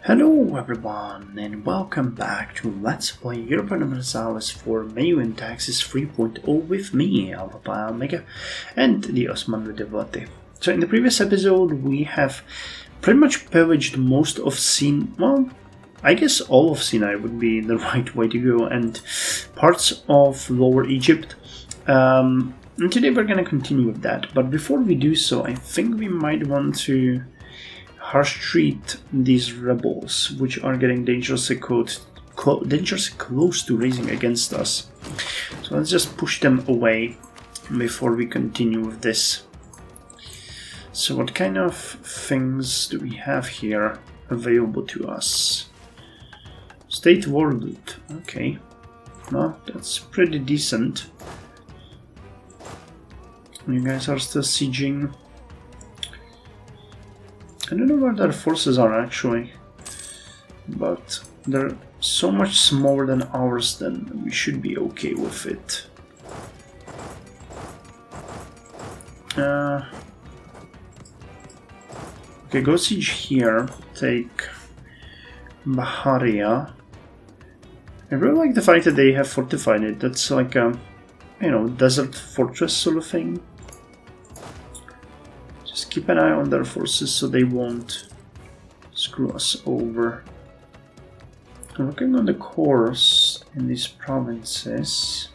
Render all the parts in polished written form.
Hello everyone and welcome back to Let's Play Europa Universalis for MEIOU and Taxes 3.0 with me, Omega, and the Ottoman with Devlet-i. So in the previous episode we have pretty much pillaged most of I guess all of Sinai would be the right way to go, and parts of Lower Egypt. And today we're going to continue with that, but before we do so, I think we might want to harsh treat these rebels, which are getting dangerously close to raising against us. So let's just push them away before we continue with this. So what kind of things do we have here available to us? State war loot. Okay. Well, that's pretty decent. You guys are still sieging. I don't know where their forces are actually, but they're so much smaller than ours, then we should be okay with it. Okay, go siege here, take Baharia. I really like the fact that they have fortified it. That's like a, desert fortress sort of thing. Just keep an eye on their forces so they won't screw us over. I'm looking on the course in these provinces.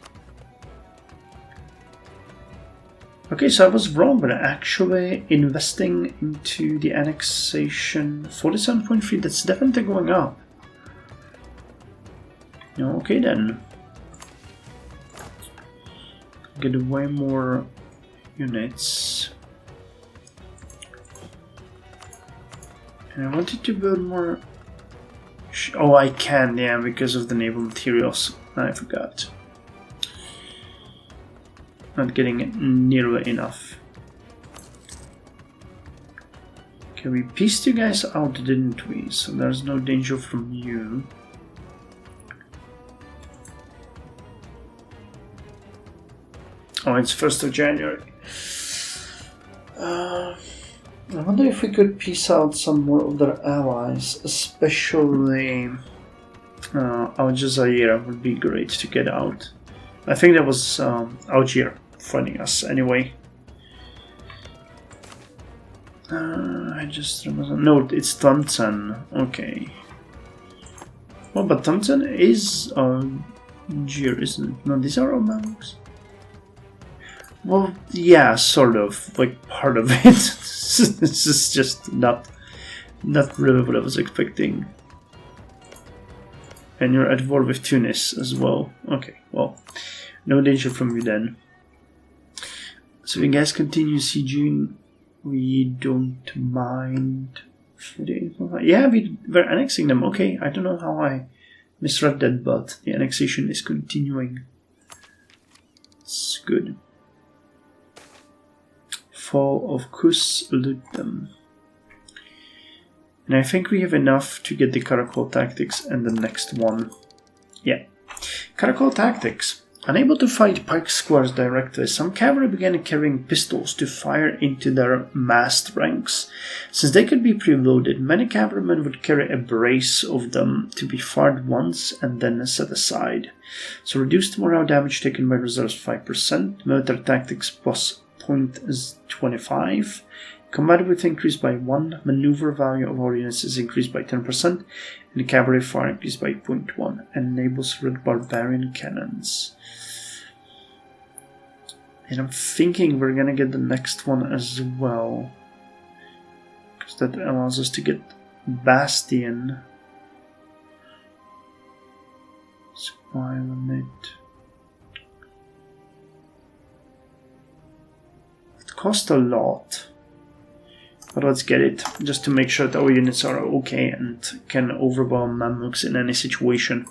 Okay, so I was wrong, but actually investing into the annexation 47.3, that's definitely going up. Okay then. Get way more units. And I wanted to build more... Oh, I can, yeah, because of the naval materials. I forgot. Not getting it nearly enough. Okay, we pieced you guys out, didn't we? So there's no danger from you. Oh, it's 1st of January. I wonder if we could piece out some more of their allies, especially Al Jazeera would be great to get out. I think that was Algier fighting us anyway. I just remember. No, it's Tantan. Okay. Well, but Tantan is Algier, isn't it? No, these are all Mamluks. Well, yeah, sort of, like part of it. This is just not really what I was expecting. And you're at war with Tunis as well. Okay, well, no danger from you then. So you guys continue sieging. We don't mind. Yeah, we're annexing them. Okay, I don't know how I misread that, but the annexation is continuing. It's good. Fall of Kus, loot them. And I think we have enough to get the Caracol Tactics and the next one. Yeah. Caracol Tactics. Unable to fight pike squares directly, some cavalry began carrying pistols to fire into their massed ranks. Since they could be preloaded, many cavalrymen would carry a brace of them to be fired once and then set aside. So reduced morale damage taken by reserves 5%, military tactics plus 0.25, combat width increased by 1, maneuver value of all units is increased by 10%, and cavalry fire increased by 0.1, and enables red barbarian cannons. And I'm thinking we're gonna get the next one as well, because that allows us to get Bastion. Supply limit. Cost a lot, but let's get it just to make sure that our units are okay and can overwhelm Mamluks in any situation.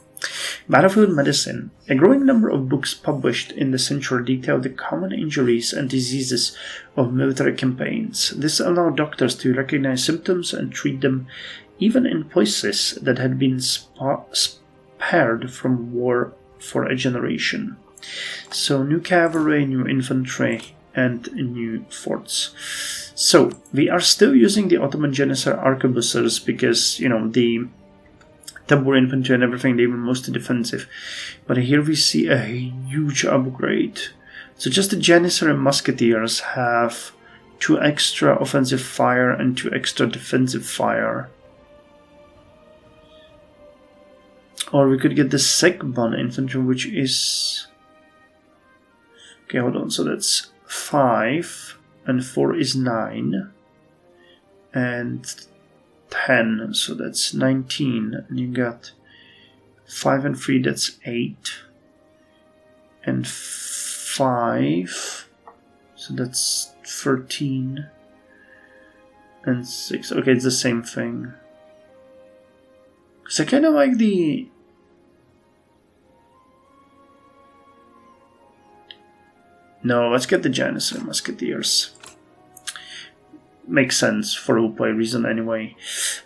Battlefield Medicine. A growing number of books published in the century detail the common injuries and diseases of military campaigns. This allowed doctors to recognize symptoms and treat them even in places that had been spared from war for a generation. So new cavalry, new infantry, and new forts. So we are still using the Ottoman Janissary arquebusiers because, you know, the tabor infantry and everything, they were mostly defensive. But here we see a huge upgrade. So just the Janissary musketeers have 2 extra offensive fire and 2 extra defensive fire. Or we could get the Segbon infantry, which is... Okay, hold on. So that's 5 and 4 is 9 and 10, so that's 19. And you got 5 and 3, that's 8 and 5, so that's 13 and 6. Okay, it's the same thing. Because I kind of like the... No, let's get the Janissary musketeers. Makes sense for a reason anyway.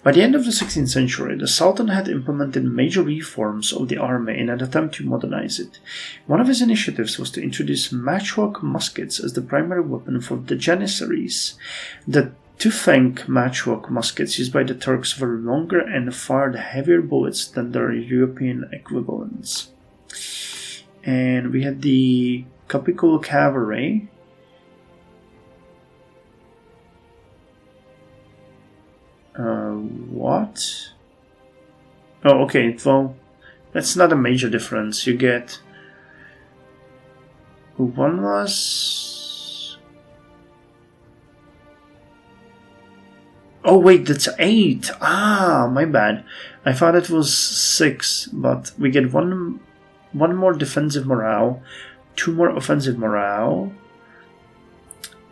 By the end of the 16th century, the Sultan had implemented major reforms of the army in an attempt to modernize it. One of his initiatives was to introduce matchlock muskets as the primary weapon for the Janissaries. The two-flank matchlock muskets used by the Turks were longer and fired heavier bullets than their European equivalents. And we had the Capicolo cavalry. What? Oh, okay, well, that's not a major difference. You get... One was... Oh, wait, that's 8! Ah, my bad. I thought it was 6, but we get one more defensive morale, 2 more offensive morale,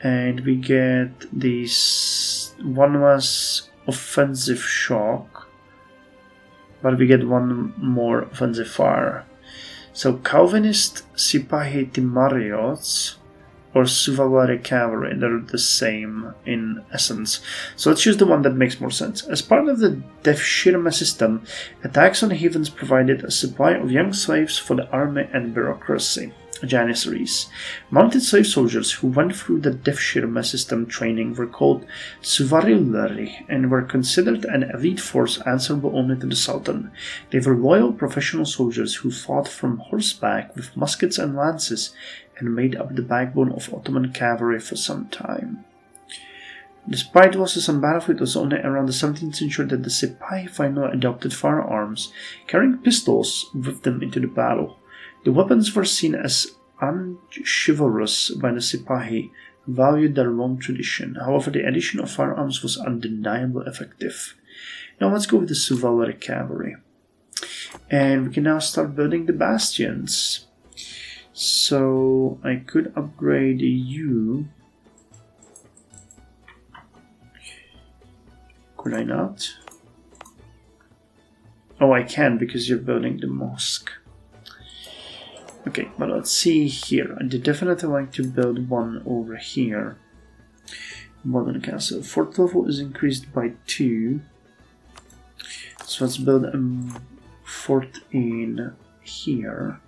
and we get these... One was offensive shock, but we get 1 more offensive fire. So Calvinist Sipahi Timariots or Suvalari cavalry, they're the same in essence. So let's choose the one that makes more sense. As part of the Devshirme system, attacks on heathens provided a supply of young slaves for the army and bureaucracy. Janissaries. Mounted slave soldiers who went through the Devshirme system training were called Suvarilari and were considered an elite force answerable only to the Sultan. They were loyal professional soldiers who fought from horseback with muskets and lances and made up the backbone of Ottoman cavalry for some time. Despite losses on battlefield, it was only around the 17th century that the Sipahi finally adopted firearms, carrying pistols with them into the battle. The weapons were seen as unchivalrous by the Sipahi, who valued their long tradition. However, the addition of firearms was undeniably effective. Now let's go with the Suvalari cavalry. And we can now start building the bastions. So I could upgrade you. Could I not? Oh, I can because you're building the mosque. Okay, but let's see here. I definitely like to build one over here. Modern castle. Fort level is increased by 2. So let's build a fort in here.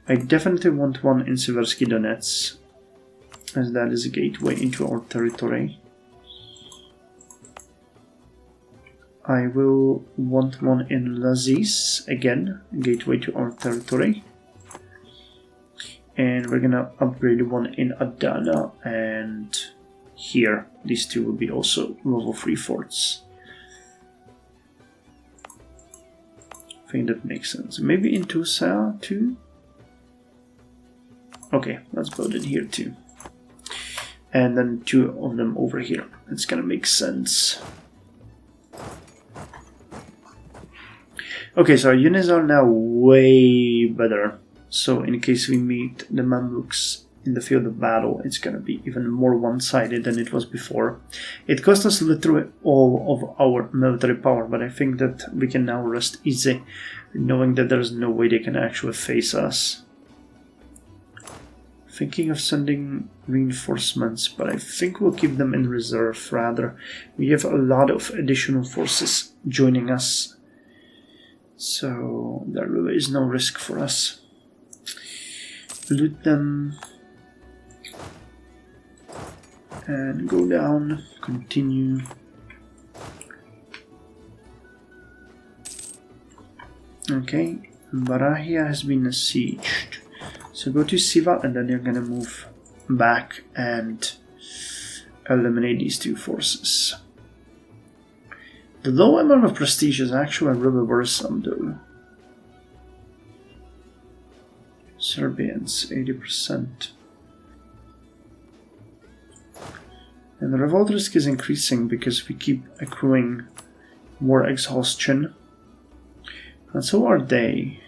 I definitely want one in Seversky Donets, as that is a gateway into our territory. I will want one in Lazis, again, a gateway to our territory. And we're gonna upgrade one in Adana and here. These 2 will be also level 3 forts. I think that makes sense. Maybe in Tusa too? Okay, let's build it here too. And then 2 of them over here. It's gonna make sense. Okay, so our units are now way better. So in case we meet the Mamluks in the field of battle, it's gonna be even more one-sided than it was before. It cost us literally all of our military power, but I think that we can now rest easy, knowing that there's no way they can actually face us. Thinking of sending reinforcements, but I think we'll keep them in reserve rather. We have a lot of additional forces joining us, so there really is no risk for us. Loot them. And go down, continue. Okay, Barahia has been besieged. So go to Siva and then you're gonna move back and eliminate these two forces. The low amount of prestige is actually really worrisome though. Serbians, 80%. And the revolt risk is increasing because we keep accruing more exhaustion. And so are they.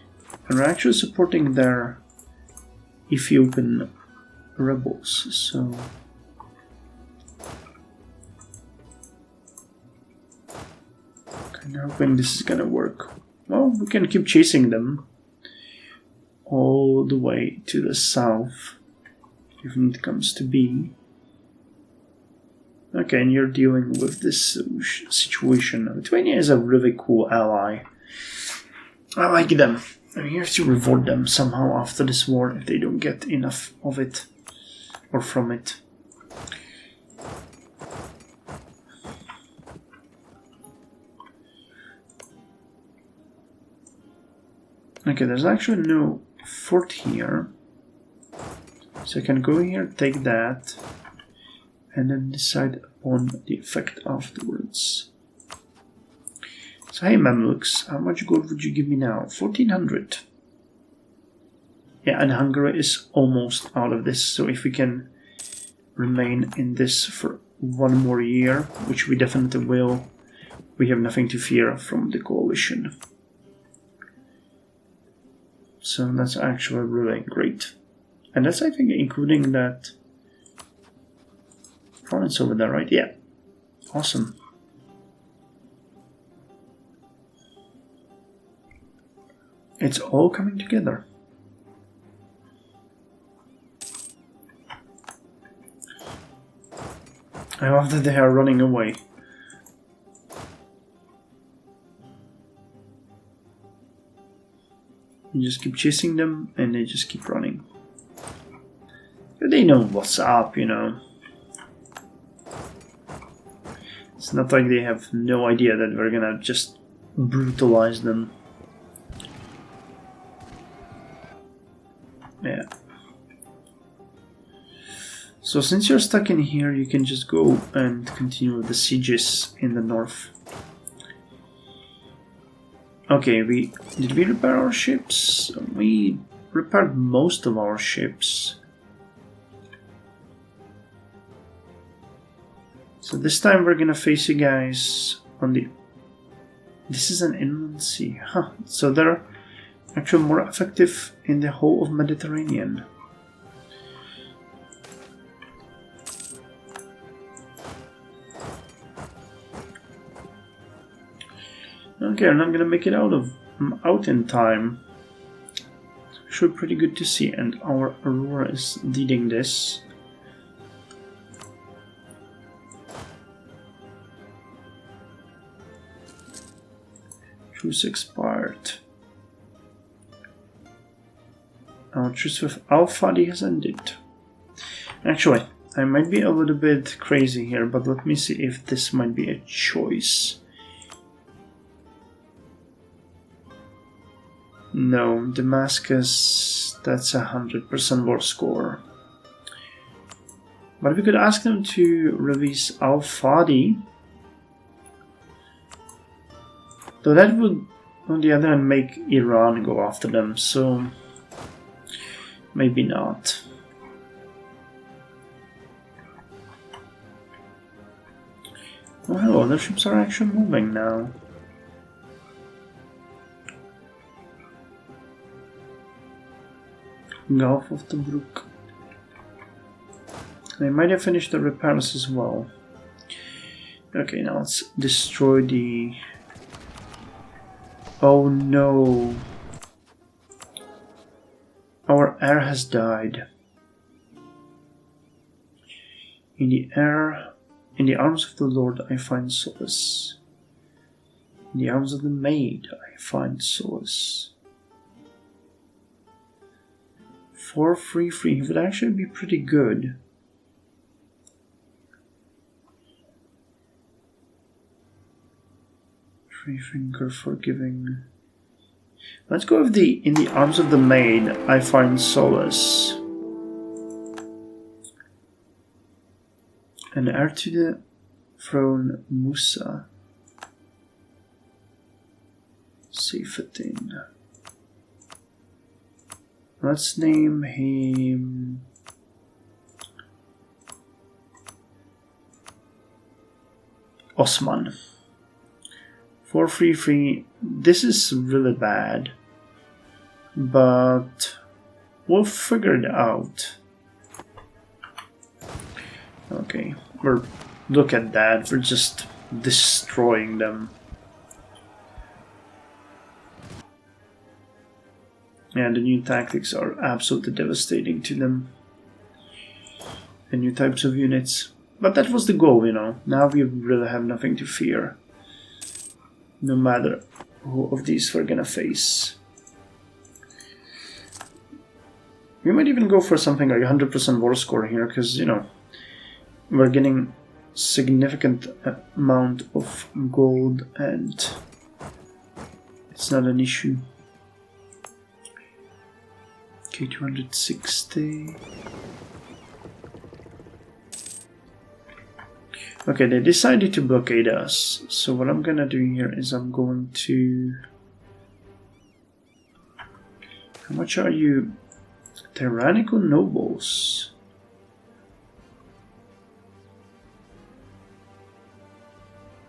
And we're actually supporting their Ethiopian rebels, so... I'm hoping this is gonna work. Well, we can keep chasing them all the way to the south, if it comes to be. Okay, and you're dealing with this situation. Lithuania is a really cool ally. I like them. We have to reward them somehow after this war if they don't get enough of it or from it. Okay, there's actually no fort here. So I can go here, take that, and then decide upon the effect afterwards. So hey Mamluks, how much gold would you give me now? 1400. Yeah, and Hungary is almost out of this, so if we can remain in this for one more year, which we definitely will, we have nothing to fear from the coalition. So that's actually really great. And that's, I think, including that province over there, right? Yeah. Awesome. It's all coming together. I love that they are running away. You just keep chasing them and they just keep running. They know what's up, you know. It's not like they have no idea that we're gonna just brutalize them. Yeah. So since you're stuck in here, you can just go and continue with the sieges in the north. Okay, did we repair our ships? We repaired most of our ships. So this time we're gonna face you guys on the... This is an inland sea, huh? So they're actually more effective in the whole of Mediterranean. Okay, I'm not gonna make it out in time. It's actually pretty good to see, and our Aurora is leading this. Truce expired. Our truce with Al-Fadi has ended. Actually, I might be a little bit crazy here, but let me see if this might be a choice. No, Damascus, that's 100% war score. But we could ask them to release Al-Fadi. Though that would, on the other hand, make Iran go after them, so maybe not. Oh hello, the ships are actually moving now. Gulf of Tobruk. They might have finished the repairs as well. Okay, now let's destroy the... Oh no! Our heir has died. In the arms of the Lord I find solace. In the arms of the maid I find solace. 4-3-3 would actually be pretty good. Free finger for giving. Let's go with the in the arms of the maid I find solace. An heir to the throne, Musa. Seyfettin. Let's name him Osman. 433. This is really bad, but we'll figure it out. Okay, look at that. We're just destroying them. And the new tactics are absolutely devastating to them. The new types of units. But that was the goal, you know. Now we really have nothing to fear. No matter who of these we're gonna face. We might even go for something like 100% war score here, because, you know, we're getting significant amount of gold and it's not an issue. Okay, 260. Okay, they decided to blockade us. So what I'm gonna do here is I'm going to... How much are you? Tyrannical nobles.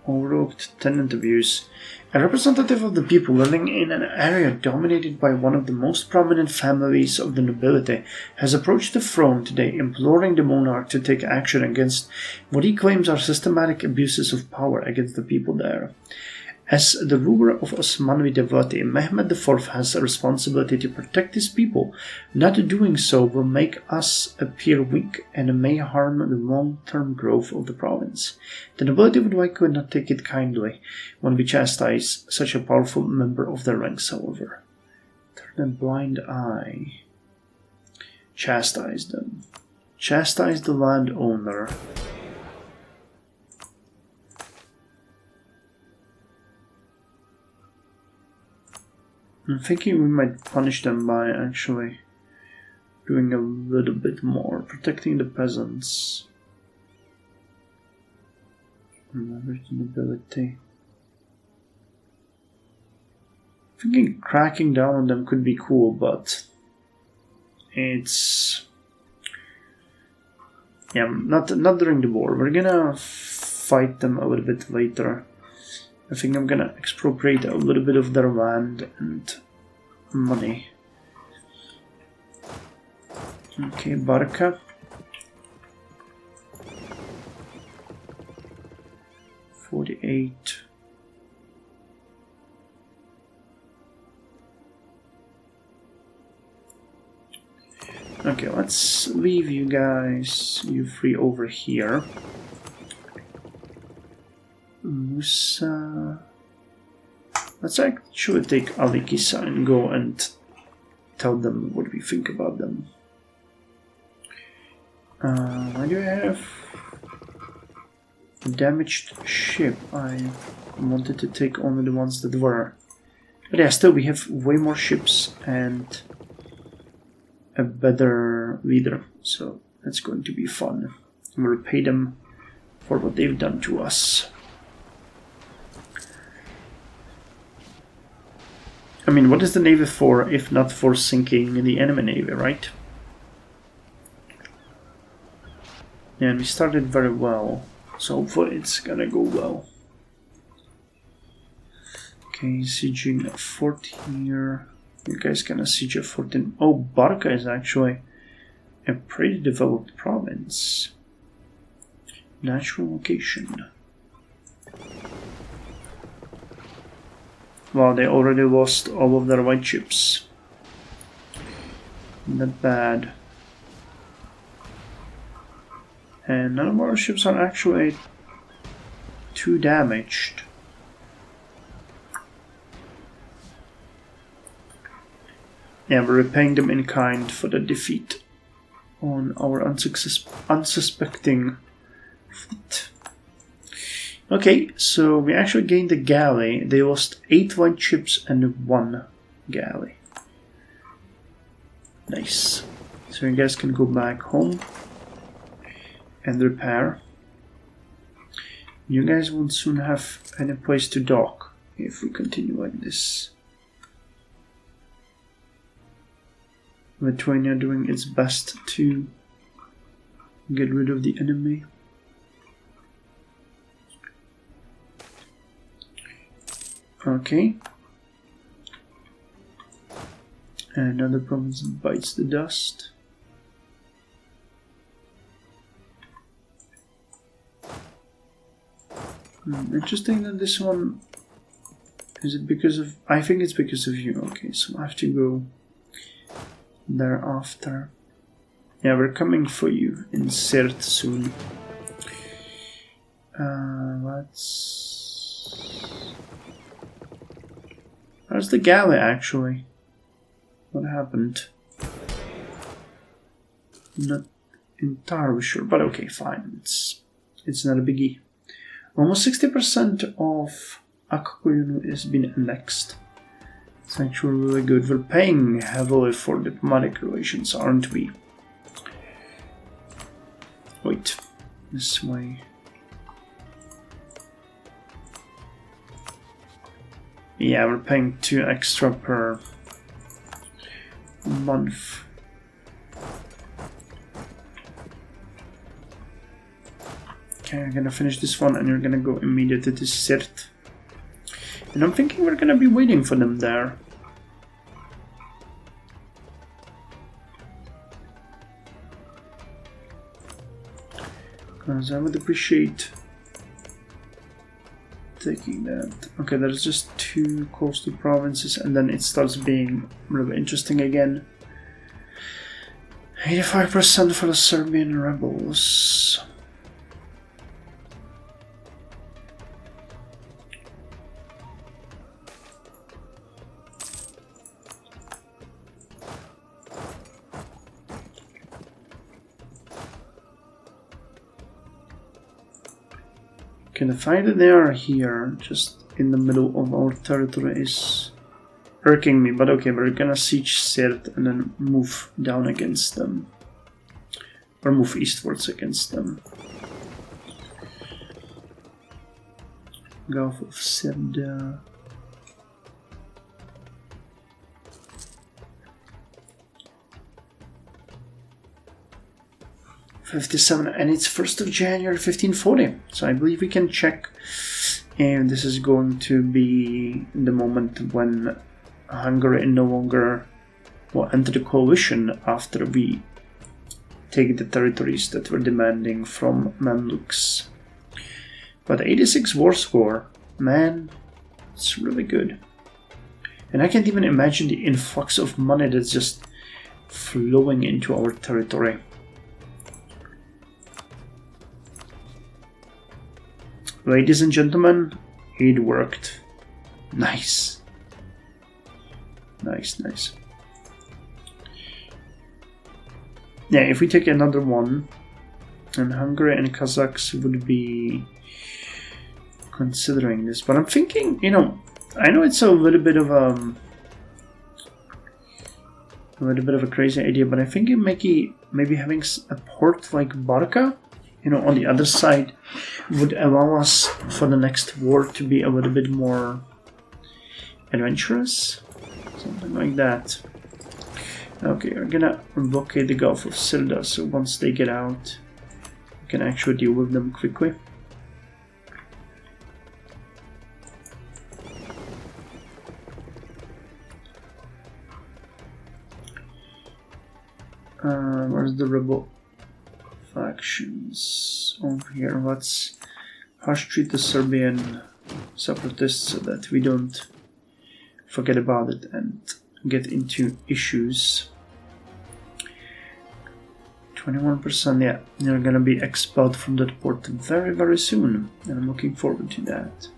Overhauled tenant abuse. A representative of the people living in an area dominated by one of the most prominent families of the nobility has approached the throne today, imploring the monarch to take action against what he claims are systematic abuses of power against the people there. As the ruler of Osmanli devotee, Mehmed IV has a responsibility to protect his people. Not doing so will make us appear weak and may harm the long-term growth of the province. The nobility would likely not take it kindly when we chastise such a powerful member of their ranks, however. Turn a blind eye. Chastise them. Chastise the landowner. I'm thinking we might punish them by actually doing a little bit more, protecting the peasants. Leverage nobility. Thinking cracking down on them could be cool, but it's not during the war. We're gonna fight them a little bit later. I think I'm gonna expropriate a little bit of their land and money. Okay, Barca. $48. Okay, let's leave you guys, you three, over here. Musa. Let's actually take Ali Kisa and go and tell them what we think about them. Why do I have a damaged ship? I wanted to take only the ones that were. But yeah, still we have way more ships and a better leader, so that's going to be fun. We'll repay them for what they've done to us. I mean, what is the Navy for if not for sinking the enemy Navy, right? Yeah, and we started very well, so hopefully it's gonna go well. Okay, sieging a fort here. You guys gonna siege a fort in... Oh, Barca is actually a pretty developed province. Natural location. Wow, they already lost all of their white ships. Not bad. And none of our ships are actually too damaged. Yeah, we're repaying them in kind for the defeat on our unsuspecting fleet. Okay, so we actually gained a galley. They lost 8 white ships and 1 galley. Nice. So you guys can go back home and repair. You guys won't soon have any place to dock if we continue like this. Lithuania doing its best to get rid of the enemy. Okay. Another province bites the dust. Interesting that this one... Is it because of... I think it's because of you. Okay, so I have to go thereafter. Yeah, we're coming for you in Sirte soon. Where's the galley, actually? What happened? Not entirely sure, but okay, fine. It's not a biggie. Almost 60% of Akkoyunu has been annexed. It's actually really good. We're paying heavily for diplomatic relations, aren't we? Wait, this way. Yeah, we're paying 2 extra per month. Okay, I'm gonna finish this one and you're gonna go immediately to Sirte. And I'm thinking we're gonna be waiting for them there. Because I would appreciate taking that. Okay, there's just 2 coastal provinces and then it starts being really interesting again. 85% for the Serbian rebels. Okay, the fact that they are here, just in the middle of our territory, is irking me. But okay, we're gonna siege Sirte and then move down against them. Or move eastwards against them. Gulf of Sirte. '57, and it's 1st of January 1540. So I believe we can check if this is going to be the moment when Hungary no longer will enter the coalition after we take the territories that we're demanding from Mamluks. But 86 war score, man, it's really good. And I can't even imagine the influx of money that's just flowing into our territory. Ladies and gentlemen, it worked. Nice. Nice, nice. Yeah, if we take another one, and Hungary and Kazakhs would be considering this, but I'm thinking, you know, I know it's a little bit of a crazy idea, but I think maybe having a port like Barka, you know, on the other side would allow us for the next war to be a little bit more adventurous. Something like that. Okay, we're gonna blockade the Gulf of Sirte, so once they get out, we can actually deal with them quickly. Where's the rebel factions? Over here. Let's harsh treat the Serbian separatists so that we don't forget about it and get into issues. 21%, yeah, they're gonna be expelled from that port very, very soon, and I'm looking forward to that.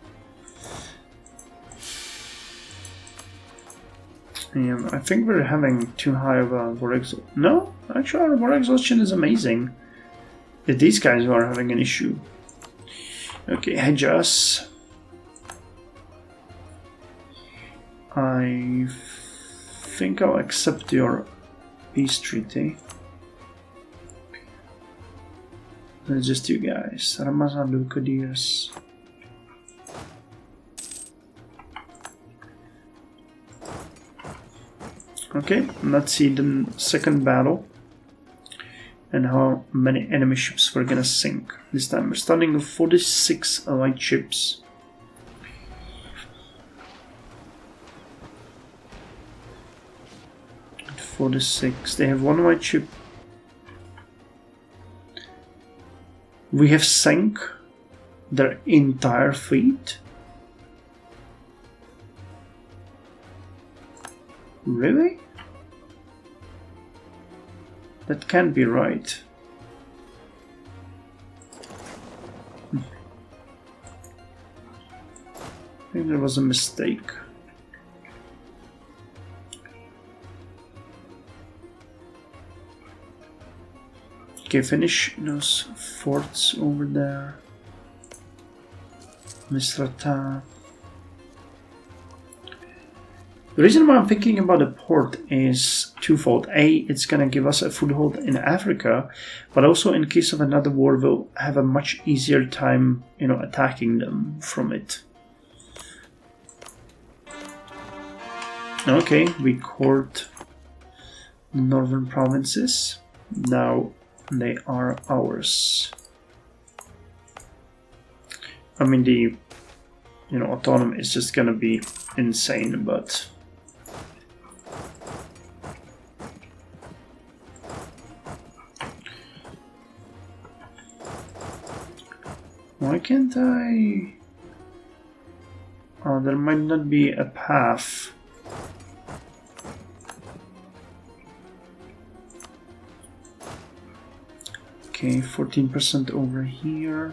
Yeah, I think we're having too high of a war exhaustion. No, actually our war exhaustion is amazing. If these guys are having an issue. Okay, Hedjas. I think I'll accept your peace treaty. It's just you guys. Ramazan Kadirs. Okay, let's see the second battle and how many enemy ships we're gonna sink. This time we're starting with 46 allied ships. At 46, they have one allied ship. We have sank their entire fleet. Really? That can't be right. I think there was a mistake. Okay, finish those forts over there. Misrata. The reason why I'm thinking about the port is twofold. A, it's gonna give us a foothold in Africa, but also in case of another war, we'll have a much easier time, attacking them from it. Okay, we court the northern provinces. Now they are ours. I mean, the Ottoman is just gonna be insane, but why can't I? Oh, there might not be a path. Okay, 14% over here.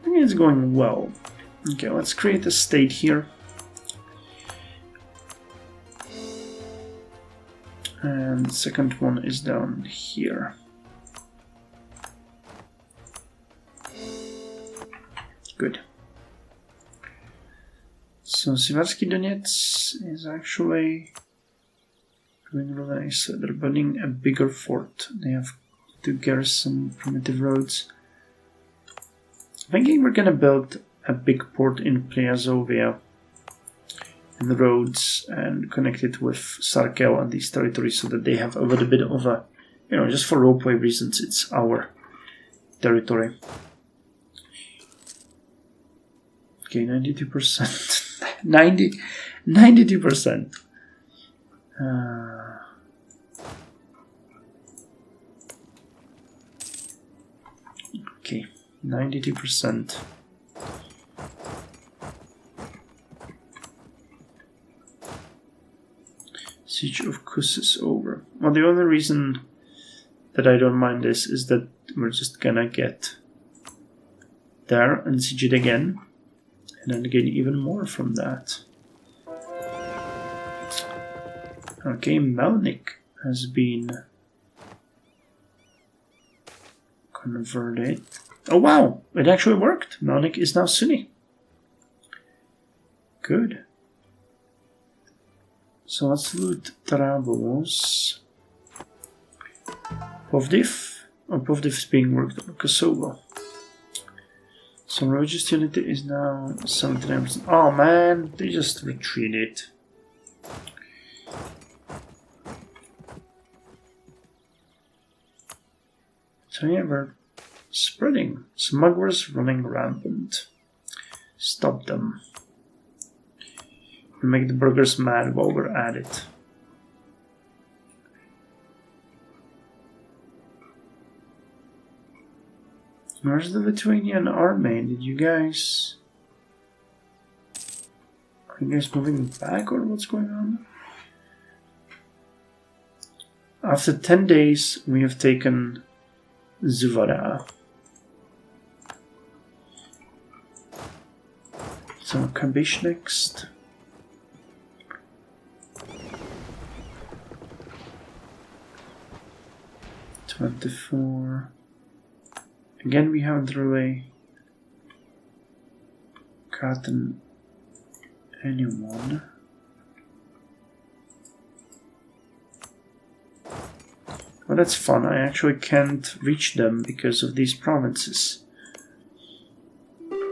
I think it's going well. Okay, let's create a state here. And the second one is down here. Good. So Siversky Donetsk is actually doing really nice. They're building a bigger fort. They have to garrison primitive roads. Thinking we're gonna build a big port in Priazovia and the roads and connect it with Sarkel and these territories so that they have a little bit of a, just for roleplay reasons, it's our territory. Okay, 92%. 92%. Okay, 92%. Siege of Kos is over. Well, the only reason that I don't mind this is that we're just gonna get there and siege it again, and then gain even more from that. Okay, Melnik has been converted. Oh wow, it actually worked. Melnik is now Sunni. Good. So let's loot Tarabos. Plovdiv. Oh, Plovdiv is being worked on. Kosovo. So religious unity is now 79%. Oh man, they just retreated. So yeah, we're spreading. Smugglers running rampant. Stop them. We make the burgers mad while we're at it. Where's the Lithuanian army? Did you guys... Are you guys moving back or what's going on? After 10 days, we have taken Zuvara. So Kabish next. 24. Again, we haven't really gotten anyone. Well, that's fun. I actually can't reach them because of these provinces.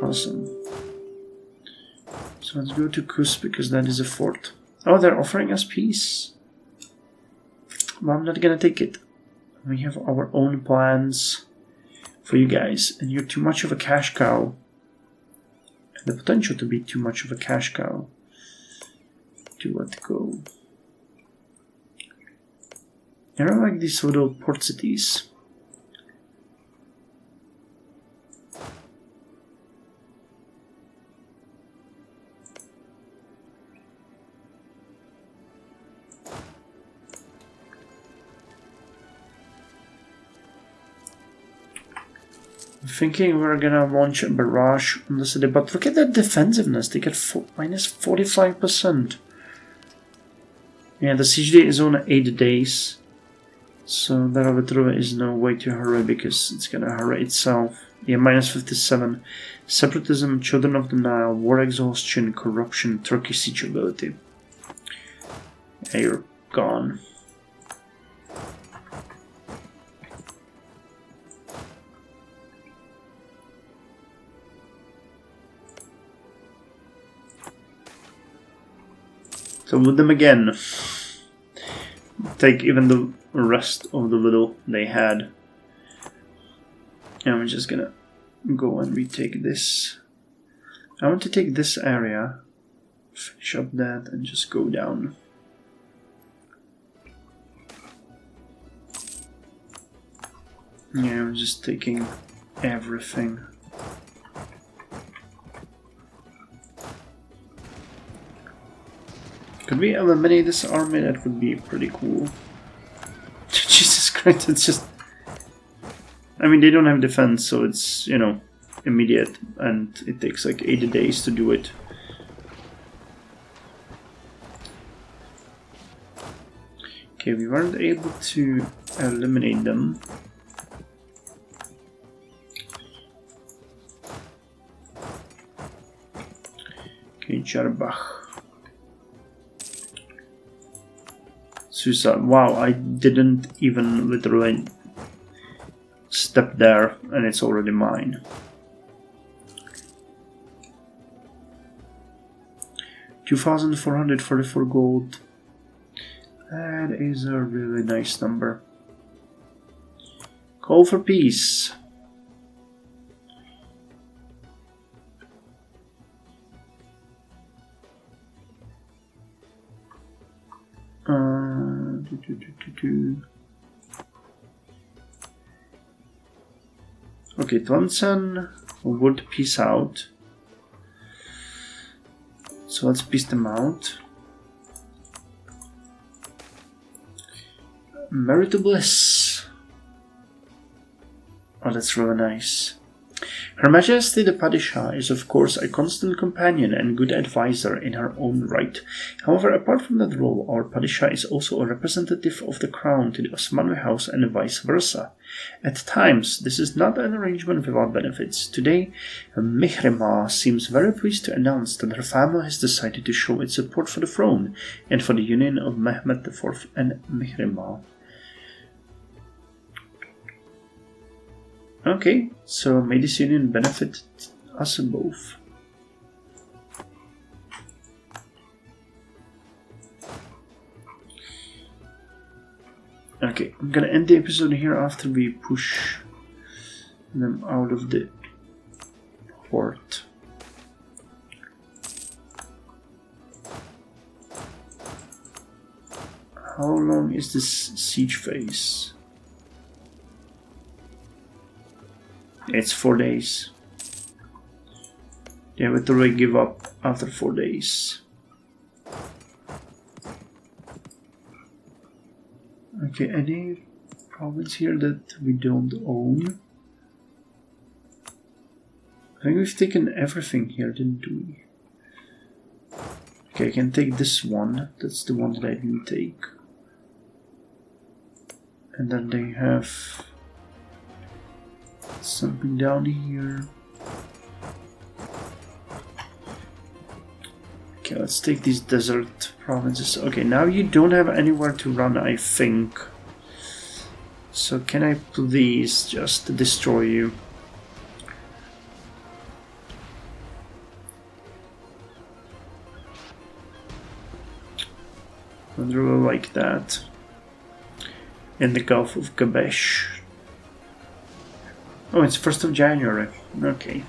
Awesome. So let's go to Kus because that is a fort. Oh, they're offering us peace. Well, I'm not gonna take it. We have our own plans for you guys, and you're too much of a cash cow. And the potential to be too much of a cash cow. To let go. There are like these little port cities. I'm thinking we're gonna launch a barrage on the city, but look at that defensiveness. They get minus 45%. Yeah, the siege day is on 8 days. So there literally is no way to hurry because it's gonna hurry itself. Yeah, minus 57. Separatism, Children of the Nile, War Exhaustion, Corruption, Turkish siege ability. Yeah, you're gone. So with them again. Take even the rest of the little they had. And we're just gonna go and retake this. I want to take this area, finish up that, and just go down. Yeah, I'm just taking everything. Could we eliminate this army? That would be pretty cool. Jesus Christ, it's just... I mean, they don't have defense, so it's, you know, immediate, and it takes like 80 days to do it. Okay, we weren't able to eliminate them. Okay, Jarbach. Susa. Wow, I didn't even literally step there, and it's already mine. $2,444 gold. That is a really nice number. Call for peace. Okay, Twansen would peace out. So let's peace them out. Merit Bliss. Oh, that's really nice. Her Majesty the Padishah is of course a constant companion and good advisor in her own right. However, apart from that role, our Padishah is also a representative of the crown to the Osmanli house and vice versa. At times, this is not an arrangement without benefits. Today, Mihrima seems very pleased to announce that her family has decided to show its support for the throne and for the union of Mehmed IV and Mihrima. Okay, so may this union benefit us both. Okay, I'm gonna end the episode here after we push them out of the port. How long is this siege phase? It's 4 days. They have to really give up after 4 days. Okay, any province here that we don't own? I think we've taken everything here, didn't we? Okay, I can take this one. That's the one that I didn't take. And then they have something down here. Okay, let's take these desert provinces. Okay, now you don't have anywhere to run, I think. So can I please just destroy you? I'd really like that. In the Gulf of Gabesh. Oh, it's 1st of January. Okay.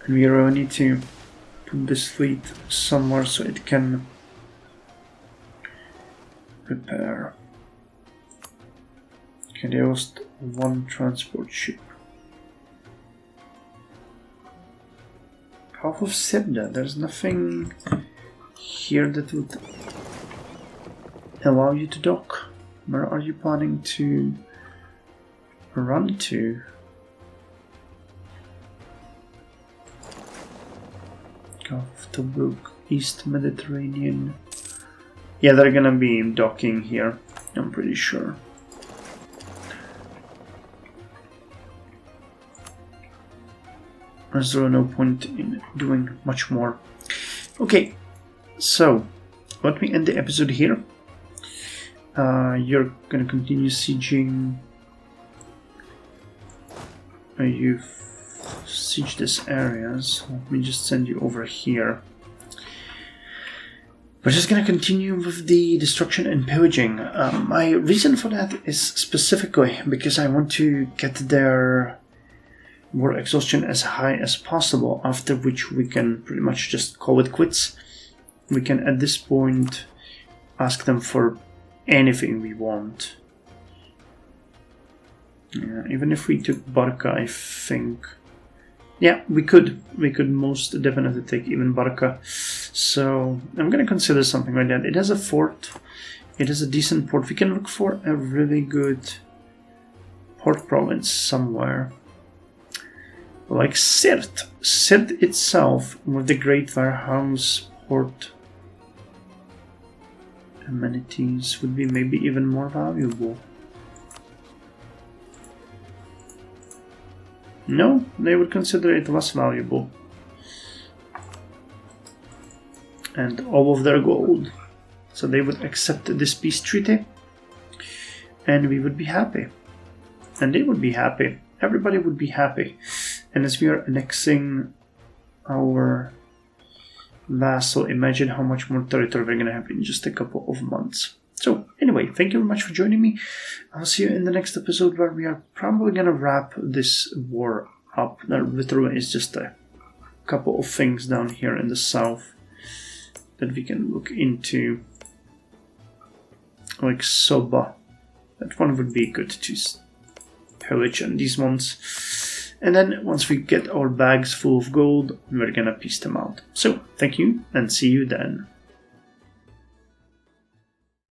And we really need to put this fleet somewhere so it can repair. Okay, they lost one transport ship. Half of Sebda, there's nothing here that would allow you to dock. Where are you planning to run to? Gulf of Tobruk, East Mediterranean. Yeah, they're gonna be docking here, I'm pretty sure. There's really no point in doing much more. Okay, so let me end the episode here. You're gonna continue sieging. You've sieged this area, so let me just send you over here. We're just gonna continue with the destruction and pillaging. My reason for that is specifically because I want to get their war exhaustion as high as possible, after which we can pretty much just call it quits. We can at this point ask them for anything we want. Yeah, even if we took Barca, I think. Yeah, we could most definitely take even Barca. So I'm gonna consider something like that. It has a fort. It has a decent port. We can look for a really good port province somewhere. Like Sirte. Sirte itself, with the great warehouse port amenities, would be maybe even more valuable. No, they would consider it less valuable. And all of their gold. So they would accept this peace treaty. And we would be happy. And they would be happy. Everybody would be happy. And as we are annexing our vassal, imagine how much more territory we're going to have in just a couple of months. So anyway, thank you very much for joining me. I'll see you in the next episode, where we are probably going to wrap this war up. There literally is just a couple of things down here in the south that we can look into. Like Soba. That one would be good to pillage, and these ones. And then once we get our bags full of gold, we're gonna piece them out. So, thank you, and see you then.